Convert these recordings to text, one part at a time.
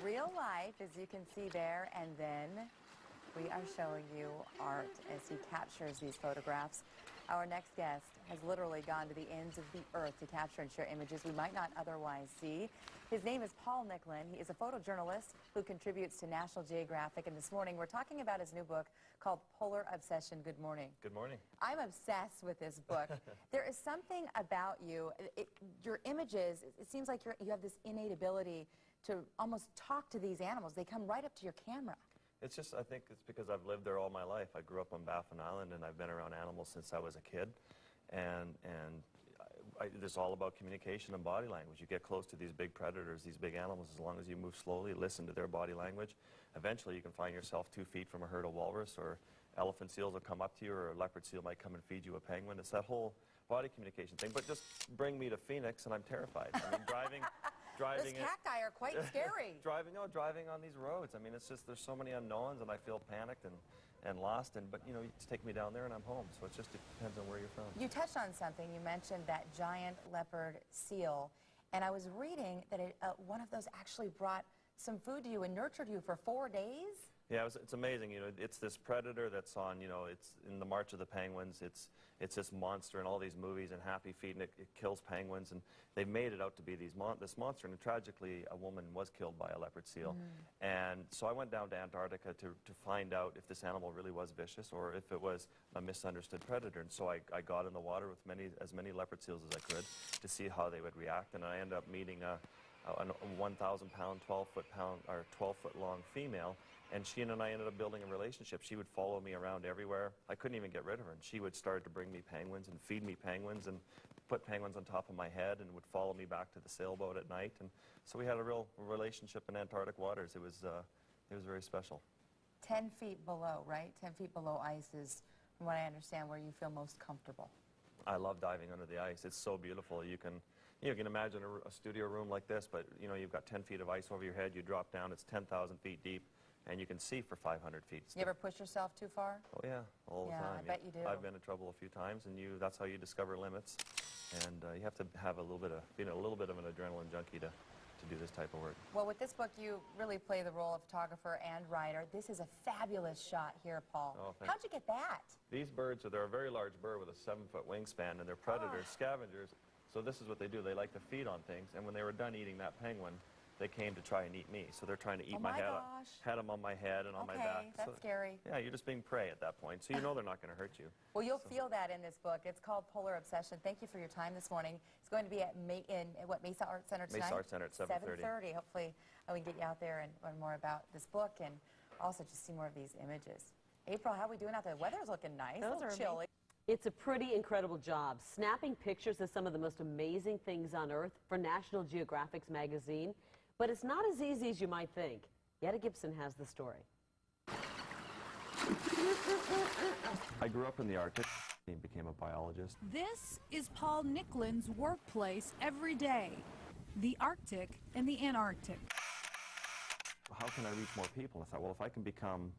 real life, as you can see there, and then we are showing you art as he captures these photographs. Our next guest has literally gone to the ends of the earth to capture and share images we might not otherwise see. His name is Paul Nicklen. He is a photojournalist who contributes to National Geographic. And this morning, we're talking about his new book called Polar Obsession. Good morning. Good morning. I'm obsessed with this book. There is something about you, your images, it seems like you have this innate ability to almost talk to these animals. They come right up to your camera. It's just, I think it's because I've lived there all my life. I grew up on Baffin Island, and I've been around animals since I was a kid. And it's all about communication and body language. You get close to these big predators, these big animals, as long as you move slowly, listen to their body language. Eventually, you can find yourself 2 feet from a herd of walrus, or elephant seals will come up to you, or a leopard seal might come and feed you a penguin. It's that whole body communication thing. But just bring me to Phoenix, and I'm terrified. I mean, driving Those cacti are quite scary. driving on these roads. I mean, it's just, there's so many unknowns, and I feel panicked and lost. But you know, you just take me down there, and I'm home. So it just depends on where you're from. You touched on something. You mentioned that giant leopard seal, and I was reading that one of those actually brought some food to you and nurtured you for 4 days. Yeah, it's amazing. You know, it's this predator that's on, you know, it's in the March of the Penguins. It's this monster in all these movies, and Happy Feet, and it kills penguins, and they've made it out to be this monster. And tragically, a woman was killed by a leopard seal. And so I went down to Antarctica to find out if this animal really was vicious or if it was a misunderstood predator. And so I got in the water with as many leopard seals as I could to see how they would react. And I ended up meeting a 1,000-pound, 12-foot long female. And she and I ended up building a relationship. She would follow me around everywhere. I couldn't even get rid of her. And she would start to bring me penguins and feed me penguins and put penguins on top of my head and would follow me back to the sailboat at night. And so we had a real relationship in Antarctic waters. It was very special. 10 feet below, right? 10 feet below ice is, from what I understand, where you feel most comfortable. I love diving under the ice. It's so beautiful. You can imagine a studio room like this, but you know, you've got 10 feet of ice over your head. You drop down. It's 10,000 feet deep. And you can see for 500 feet. You ever push yourself too far? Oh, yeah, all the time. Yeah, I bet you do. I've been in trouble a few times, and that's how you discover limits. And you have to have a little bit of an adrenaline junkie to do this type of work. Well, with this book, you really play the role of photographer and writer. This is a fabulous shot here, Paul. Oh, how'd you get that? These birds, they're a very large bird with a 7-foot wingspan, and they're predators, scavengers. So this is what they do. They like to feed on things, and when they were done eating that penguin, they came to try and eat me. So they're trying to eat my head. Had them on my head and on my back. That's scary. Yeah, you're just being prey at that point. So you know they're not going to hurt you. Well, you'll feel that in this book. It's called Polar Obsession. Thank you for your time this morning. It's going to be at Mesa Art Center tonight? Mesa Art Center at 7:30. Hopefully we can get you out there and learn more about this book and also just see more of these images. April, how are we doing out there? The weather's looking nice. It's a little chilly. It's a pretty incredible job, snapping pictures of some of the most amazing things on Earth for National Geographic's magazine. But it's not as easy as you might think. Yetta Gibson has the story. I grew up in the Arctic and became a biologist. This is Paul Nicklen's workplace every day, the Arctic and the Antarctic. How can I reach more people? I thought, well, if I can become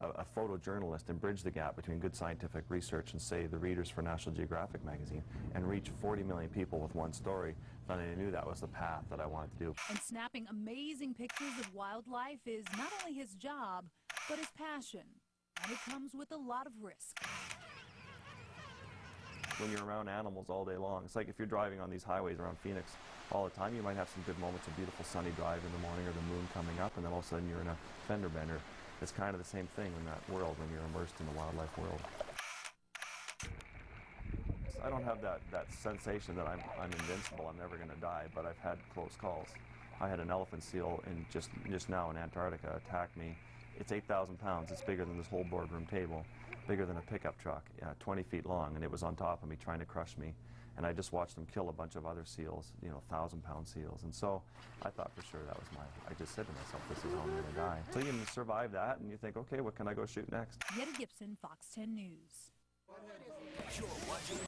a photojournalist and bridge the gap between good scientific research and, say, the readers for National Geographic magazine and reach 40 million people with one story, then I knew that was the path that I wanted to do. And snapping amazing pictures of wildlife is not only his job, but his passion. And it comes with a lot of risk. When you're around animals all day long, it's like if you're driving on these highways around Phoenix all the time, you might have some good moments, a beautiful sunny drive in the morning or the moon coming up, and then all of a sudden you're in a fender bender. It's kind of the same thing in that world when you're immersed in the wildlife world. I don't have that sensation that I'm invincible, I'm never going to die, but I've had close calls. I had an elephant seal just now in Antarctica attack me. It's 8,000 pounds. It's bigger than this whole boardroom table, bigger than a pickup truck, 20 feet long, and it was on top of me trying to crush me. And I just watched them kill a bunch of other seals, you know, 1,000-pound seals. And so I thought for sure that was I just said to myself, this is how I'm going to die. So you survive that, and you think, okay, what can I go shoot next? Yetta Gibson, Fox 10 News. You're watching